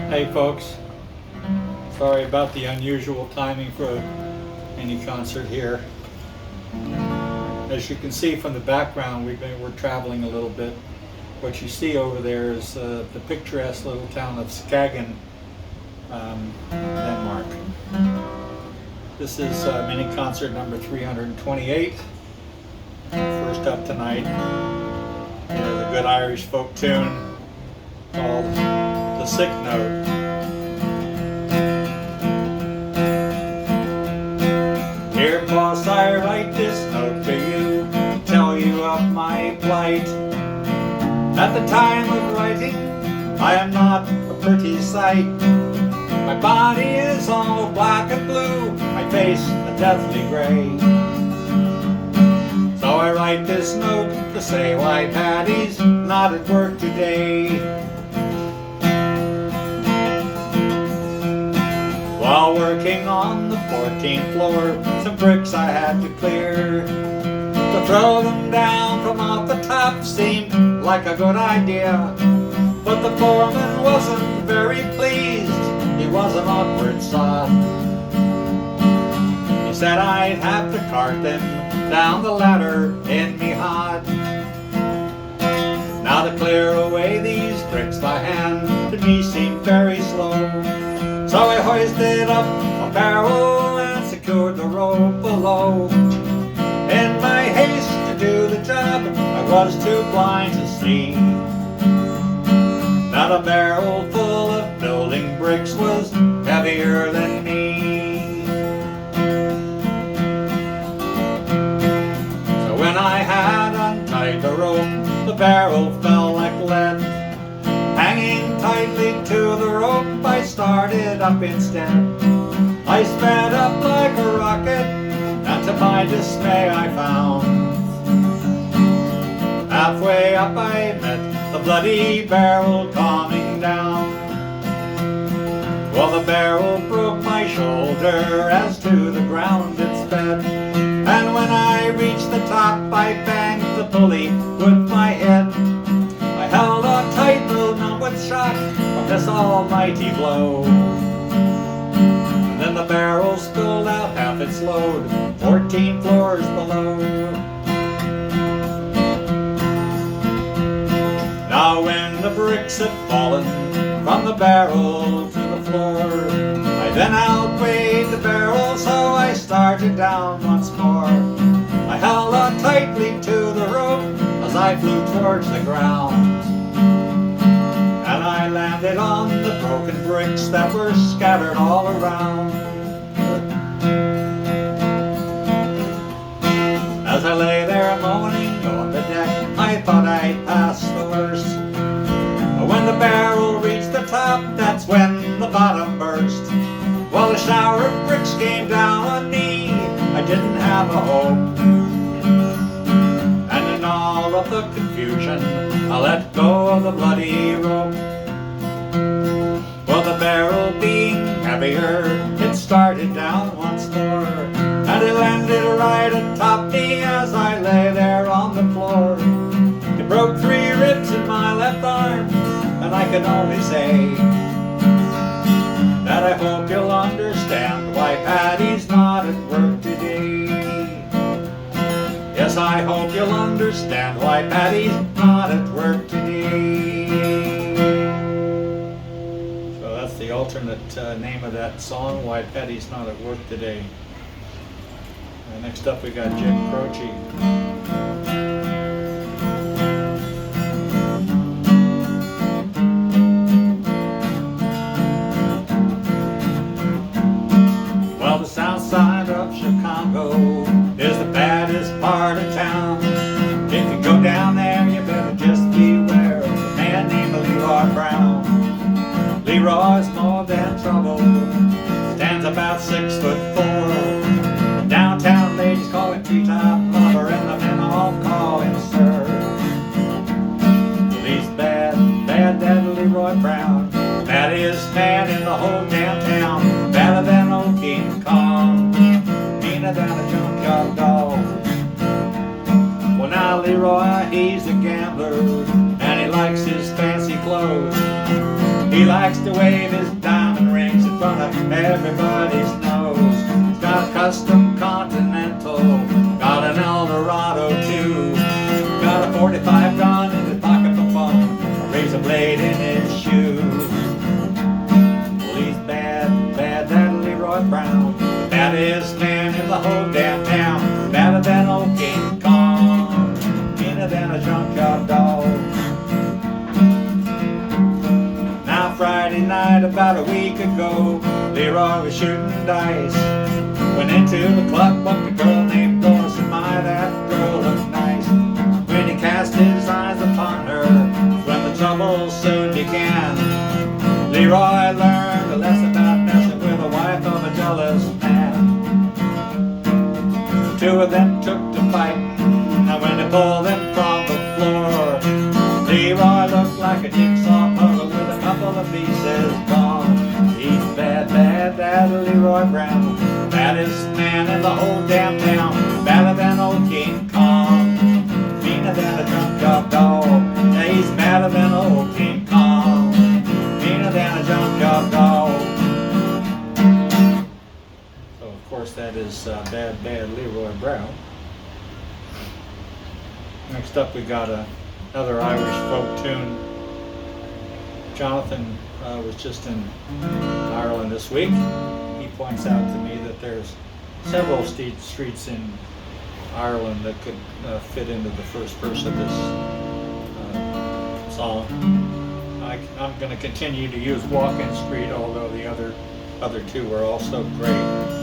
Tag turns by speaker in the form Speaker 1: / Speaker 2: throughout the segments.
Speaker 1: Hey folks, sorry about the unusual timing for any concert here. As you can see from the background, we're traveling a little bit. What you see over there is the picturesque little town of Skagen, Denmark. This is mini concert number 328. First up tonight is a good Irish folk tune called the Sisk Note. Dear boss, I write this note for you, tell you of my plight. At the time of writing, I am not a pretty sight. My body is all black and blue, my face a deathly gray. So I write this note to say why Paddy's not at work today. While working on the 14th floor, some bricks I had to clear. To throw them down from off the top seemed like a good idea, but the foreman wasn't very pleased. He was an awkward sod. He said I'd have to cart them down the ladder in me hod. Now to clear away these bricks by hand to me seemed very slow. So I hoisted up a barrel and secured the rope below. In my haste to do the job, I was too blind to see that a barrel full of building bricks was heavier than me. So when I had untied the rope, the barrel fell like lead. Hanging tightly to the rope, I started up instead. I sped up like a rocket, and to my dismay I found halfway up I met the bloody barrel coming down. Well, the barrel broke my shoulder as to the ground it sped, and when I reached the top I banged the pulley with my head. I held on tight though numb with shock from this almighty blow. And then the barrel spilled out half its load 14 floors below. Now when the bricks had fallen from the barrel to the floor, I then outweighed the barrel, so I started down once more. I held on tightly to the rope as I flew towards the ground, and I landed on the broken bricks that were scattered all around. As I lay there moaning on the deck, I thought I'd passed the worst. But when the barrel reached the top, that's when the bottom burst. Well, a shower of bricks came down on me, I didn't have a hope. And in all of the confusion, I let go of the bloody rope. Well, the barrel being heavier, it started down once more, and it landed right atop me as I lay there on the floor. It broke 3 ribs in my left arm, and I can only say that I hope you'll understand why Paddy's not at work today. Yes, I hope you'll understand why Paddy's not at work today. So that's the alternate name of that song, Why Paddy's Not at Work Today. Next up we got Jim Croce. Well, the south side of Chicago is the baddest part of town. If you go down there, you better just beware of a man named Leroy Brown. Leroy's more than trouble, stands about 6'4". Downtown ladies call him treetop lover, and the men all call him sir. Well, he's bad, bad, that Leroy Brown. Baddest man in the whole damn town. Badder than old King Kong, meaner than a junkyard dog. Well, now Leroy, he's a gambler, and he likes his fancy clothes. He He likes to wave his diamond rings in front of everybody's nose. He's got a custom Continental, got an Eldorado too. Got a 45 gun in his pocket for fun, a razor blade in his shoe. Well, he's bad, bad, that Leroy Brown. The baddest man in the whole damn town. Badder than old King Kong, meaner than a junkyard dog. Now Friday night about a week ago, Leroy was shooting dice. Went into the club, bumped a girl named Doris, and my, that girl looked nice. When he cast his eyes upon her, when the trouble soon began. Leroy learned a lesson about messing with the wife of a jealous man. The two of them took to fight, and when they pulled them from the floor, Leroy looked like a jigsaw puzzle with a couple of pieces gone. He's bad, bad, bad Leroy Brown, baddest man in the whole damn town. Badder than old King Kong, meaner than a junkyard dog. Yeah, he's badder than old King Kong, meaner than a junkyard dog. So of course that is bad, bad Leroy Brown. Next up we got another Irish folk tune. Jonathan was just in Ireland this week. He points out to me that there's several streets in Ireland that could fit into the first verse of this song. I'm going to continue to use Walking Street, although the other two are also great.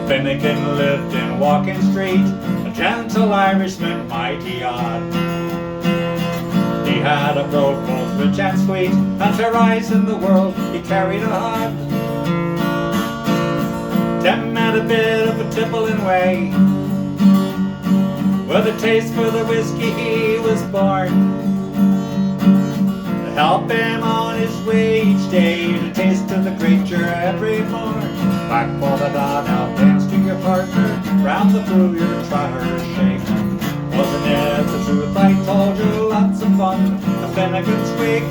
Speaker 1: Finnegan lived in Walking Street, a gentle Irishman, mighty odd. He had a brogue both rich and sweet, and to rise in the world he carried a heart. Tim had a bit of a tippling way, with a taste for the whiskey he was born. To help him on his way each day, to taste of the great beer every morn. Back for the dawn, now dance to your partner, round the through your trotter shake. Wasn't it the truth I told you? Lots of fun, a Finnegan's week.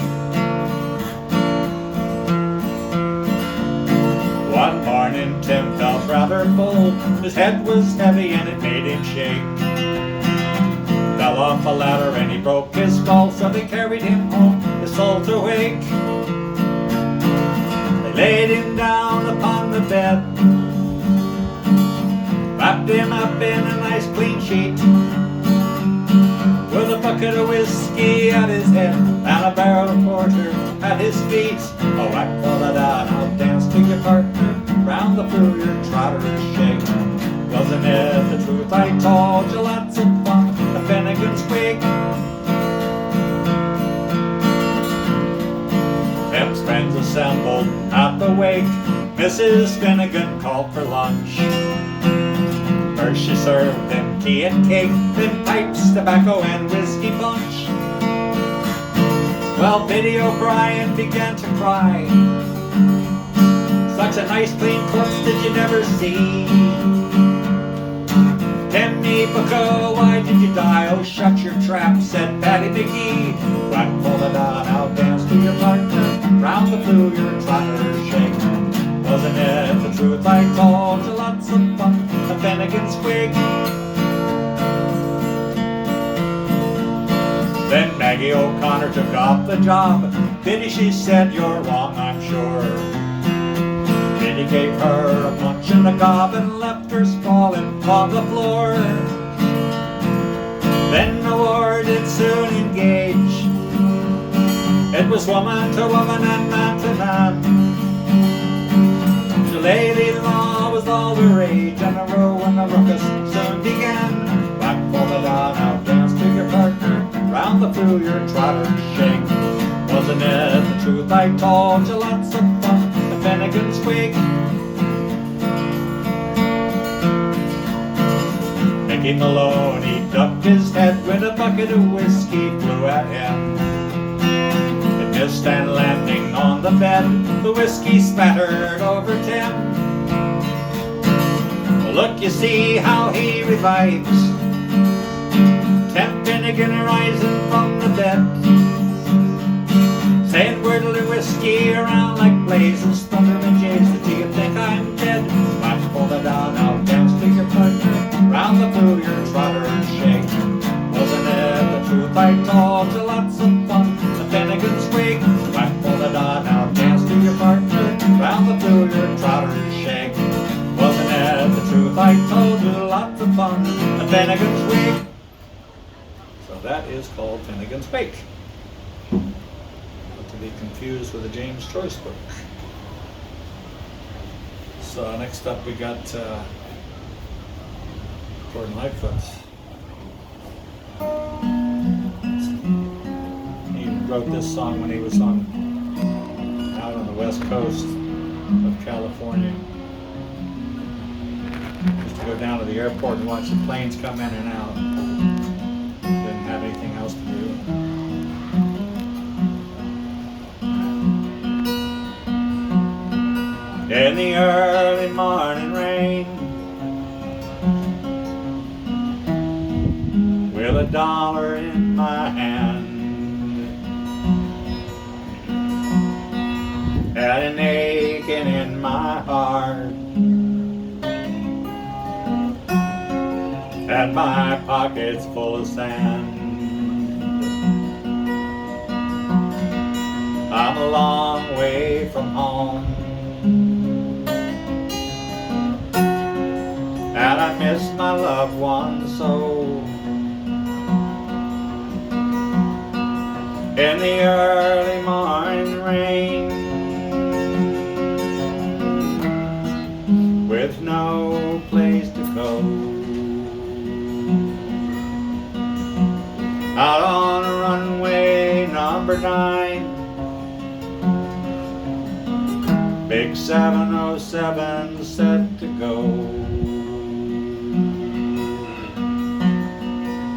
Speaker 1: One morning Tim felt rather full, his head was heavy and it made him shake. Fell off a ladder and he broke his skull, so they carried him home, his soul to wake. Laid him down upon the bed, wrapped him up in a nice clean sheet, with a bucket of whiskey at his head and a barrel of porter at his feet. Oh, whack for the dawn, I'll dance to your partner, round the through your trotter shake. Wasn't it the truth I told you? Lots of fun, a Finnegan's week. Tim's friends assembled at the wake. Mrs. Finnegan called for lunch. First she served them tea and cake, then pipes, tobacco and whiskey punch. Well, Biddy O'Brien began to cry. Such a nice clean corpse did you never see. Timmy Bucko, why did you die? Oh, shut your trap, said Paddy McGee. Whack for the dawn, I'll dance to your partner, round the through your trotter shake. Wasn't it the truth I told you? Lots of fun, a Finnegan's wig. Then Maggie O'Connor took off the job. Biddy, she said, you're wrong, I'm sure. Biddy gave her a punch in the gob and left her sprawling on the floor. Then the war did soon engage. It was woman to woman and man to man. The lady law was all the rage, and the row and the ruckus soon began. Whack for the dawn, now dance to your partner, round the through your trotter shake. Wasn't it the truth I told you? Lots of fun, the Finnegan's wig. Mickey Malone, he ducked his head when a bucket of whiskey flew at him. It missed and landing on the bed, the whiskey spattered over Tim. Look, you see how he revives, Finnegan rising from the dead, saying wordly whiskey around like blazes, thunder and jays. Do you think I'm dead? Watch pull the down, now dance to your partner, round the through your trotter and shake. Wasn't it the truth I told you? Lots of fun, the Finnegan's wake. Watch pull the down, now dance to your partner, round the through your trotter and shake. Wasn't it the truth I told you? Lots of fun, the Finnegan's wake. So that is called Finnegan's Wake. Not to be confused with the James Joyce book. So next up we got Gordon Lightfoot. He wrote this song when he was out on the west coast of California. Used to go down to the airport and watch the planes come in and out. Didn't have anything else to do. In the early morning rain, with $1 in my hand and an aching in my heart, and my pockets full of sand, I'm a long way from home, and I miss my loved one so. In the early morning rain, with no place to go, out on runway number 9, big 707 set to go.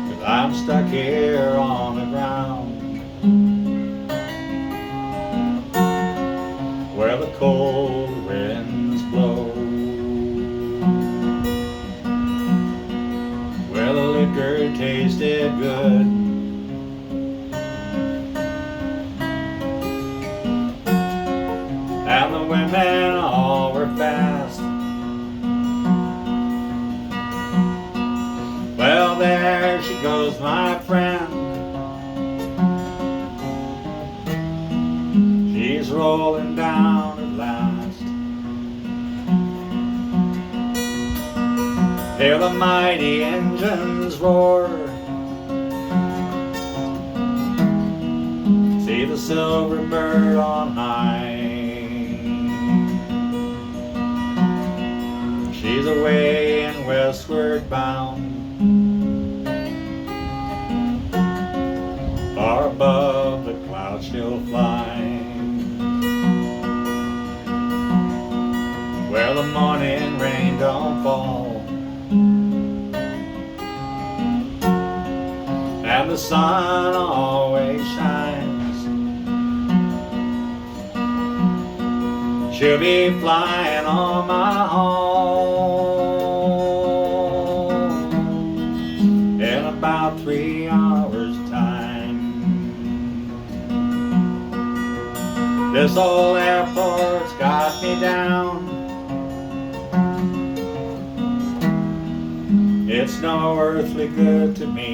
Speaker 1: 'Cause I'm stuck here on the ground, where the cold winds blow, where the liquor tasted good, and the women all were fast. Well, there she goes, my friend. She's rolling down at last. Hear the mighty engines roar, see the silver bird on high. She's away and westward bound, far above the clouds she'll fly, where the morning rain don't fall, and the sun always shines. She'll be flying on my home in about 3 hours' time. This old airport's got me down. It's no earthly good to me,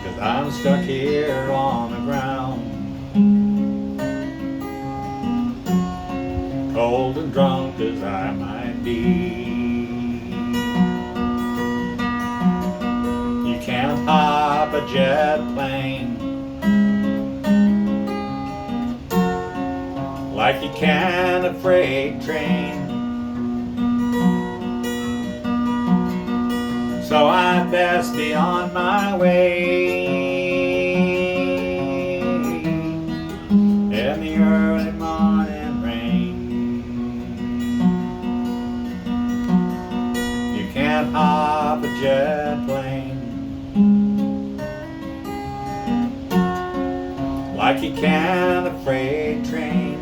Speaker 1: 'cause I'm stuck here on the ground, cold and drunk as I might be. You can't hop a jet plane like you can a freight train, so I best be on my way. In the early morning rain, you can't hop a jet plane like you can a freight train,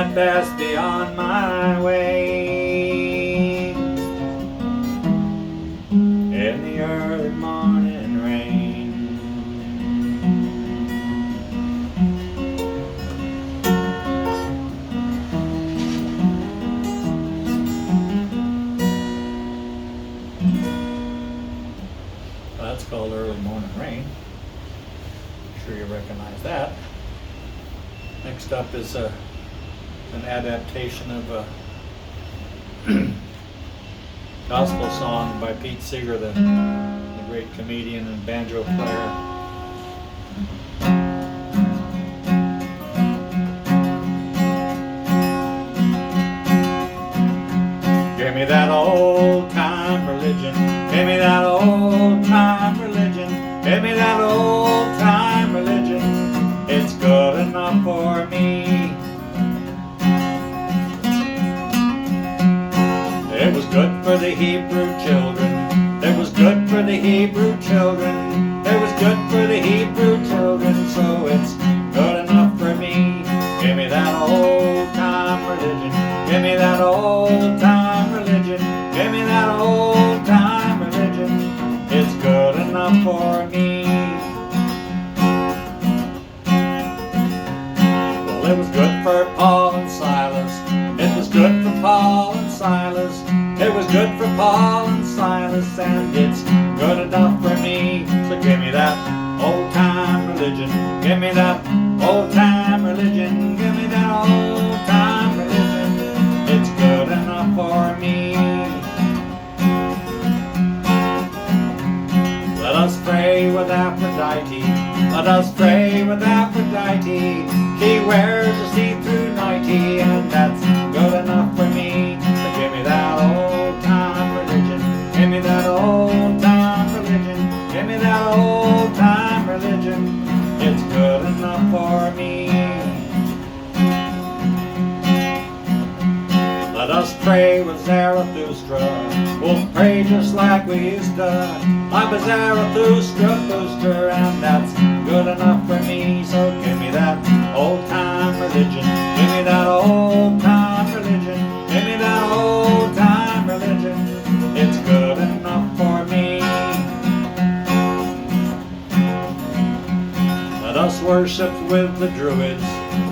Speaker 1: I'd best be on my way. In the early morning rain. Well, that's called Early Morning Rain. I'm sure you recognize that. Next up is an adaptation of a gospel song by Pete Seeger, the great comedian and banjo player. Give me that old time religion. Give me that old time religion. Give me that old time religion. It's good enough for me. It was good for the Hebrew children. It was good for the Hebrew children. It was good for the Hebrew children. So it's good enough for me. Give me that old time religion. Give me that old time religion. Give me that old time religion. It's good enough for me. Well, it was good for Paul and Silas. It was good for Paul and Silas. It was good for Paul and Silas, and it's good enough for me. So give me that old time religion. Give me that old time religion. Give me that old time religion. It's good enough for me. Let us pray with Aphrodite. Let us pray with Aphrodite. She wears a see-through nightie, and that's good enough for me. So give me that old time religion. Give me that old time religion. Give me that old time religion. It's good enough for me. Let us pray with Zarathustra. We'll pray just like we used to. I'm a Zarathustra, and that's good enough for me. So give me that old time religion. Give me that old time religion. Give me that old time religion. It's good enough for me. Let us worship with the Druids.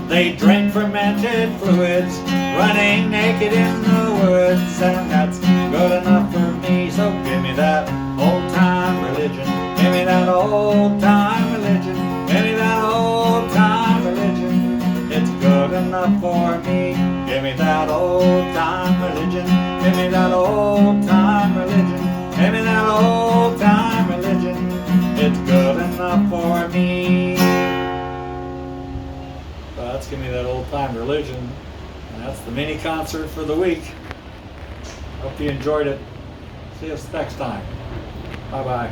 Speaker 1: They drink fermented fluids, running naked in the woods, and that's good enough for me. So give me that old time religion. Give me that old time religion. Give me that old time religion. It's good enough for me. Give me that old time religion. Give me that old time religion. Give me that old time religion. It's good enough for me. Let's give me that old time religion. And that's the mini concert for the week. Hope you enjoyed it. See us next time. Bye bye.